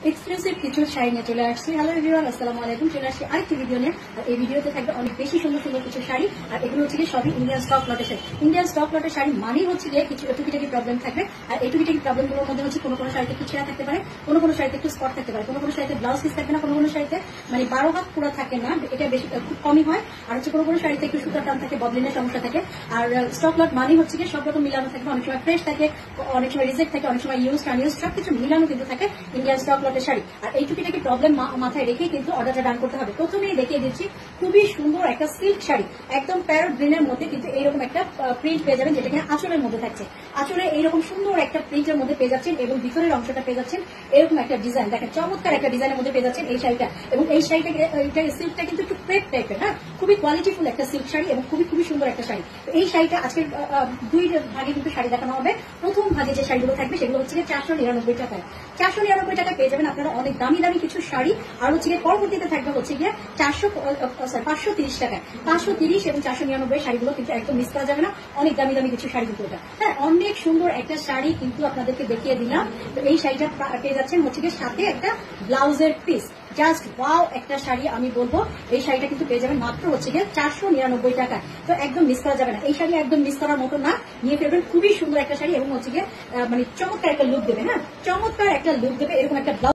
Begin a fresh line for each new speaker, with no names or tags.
Exclusive কিছু শাড়ি নিয়ে চলে আসছি। হ্যালো এভরিওয়ান, আসসালামু আলাইকুম। চলে আসছি আরেকটি ভিডিও নিয়ে। আর এই ভিডিওতে থাকবে অনেক বেশি সুন্দর সুন্দর কিছু শাড়ি। আর এগুলো হচ্ছে গিয়ে সবই ইন্ডিয়ান স্টক লটের শাড়ি। ইন্ডিয়ান স্টক লটের শাড়ি মানেই হচ্ছে গিয়ে কিছু টুকিটাকি প্রবলেম থাকবে। আর এই টুকিটাকি প্রবলেমগুলোর মধ্যে হচ্ছে কোনো কোনো শাড়িতে একটু ছেঁড়া থাকতে পারে, কোনো শাড়িতে একটু স্পট থাকতে পারে, কোনো শাড়িতে ব্লাউজ পিস থাকবে না, কোনো শাড়িতে মানে 12 হাত পুরো থাকে না, এটা বেশি খুব কমই হয়। আর হচ্ছে কোনো শাড়িতে একটু সুতার টান থাকে, বদলিনের সমস্যা থাকে। আর স্টক লট মানেই হচ্ছে গিয়ে সব রকম মিলানো থাকবে, অনেক সময় ফ্রেশ থাকে, অনেক সময় রিজেক্ট থাকে, অনেক সময় ইউজ আনইউজ সবকিছু মিলানো কিন্তু থাকে ইন্ডিয়ান স্টক লটের শাড়ি। আর এই টুকিটাকি প্রবলেম মাথায় রেখে কিন্তু অর্ডারটা ডান করতে হবে। প্রথমেই দেখিয়ে দিচ্ছি খুবই সুন্দর একটা সিল্ক শাড়ি, একদম প্যারট গ্রিনের মধ্যে কিন্তু এইরকম একটা প্রিন্ট পেয়ে যাবেন, যেটা কিনা আঁচলের মধ্যে থাকছে। আঁচলে এইরকম সুন্দর একটা প্রিন্টের মধ্যে পেয়ে যাচ্ছেন এবং ভিতরের অংশটা পেয়ে যাচ্ছেন এরকম একটা ডিজাইন, দেখেন চমৎকার একটা ডিজাইনের মধ্যে পেয়ে যাচ্ছেন এই শাড়িটা। এবং এই শাড়িটা সিল্কটা কিন্তু একটু ক্রেপ টাইপের, হ্যাঁ, খুবই কোয়ালিটিফুল একটা সিল্ক শাড়ি এবং খুবই সুন্দর একটা শাড়ি। এই শাড়িটা আজকের দুই ভাগে কিন্তু শাড়ি দেখানো হবে। প্রথম ভাগে যে শাড়িগুলো থাকবে সেগুলো হচ্ছে 499 টাকায়। 499 টাকায় পেয়ে যাবেন আপনারা অনেক দামি দামি কিছু শাড়ি। আর হচ্ছে পরবর্তীতে থাকবে হচ্ছে গিয়ে 530 টাকায়। 530 এবং 499 শাড়িগুলো কিন্তু একদম মিস করা যাবে না। অনেক দামি দামি কিছু শাড়ি কিন্তু এটা, হ্যাঁ, অনেক সুন্দর একটা শাড়ি কিন্তু আপনাদেরকে দেখিয়ে দিলাম। তো এই শাড়িটা পেয়ে যাচ্ছেন হচ্ছে গিয়ে সাথে একটা ব্লাউজের পিস। জাস্ট ওয়াও একটা শাড়ি আমি বলবো। এই শাড়িটা কিন্তু পেয়ে যাবেন মাত্র হচ্ছে গিয়ে 499 টাকায়। তো একদম মিস করা যাবে না। এই শাড়ি একদম মিস করার মতো না, নিয়ে ফেলবেন। খুবই সুন্দর একটা শাড়ি এবং হচ্ছে গিয়ে মানে চমৎকার একটা লুক দেবে, হ্যাঁ, চমৎকার একটা লুক দেবে এরকম একটা ব্লাউজ।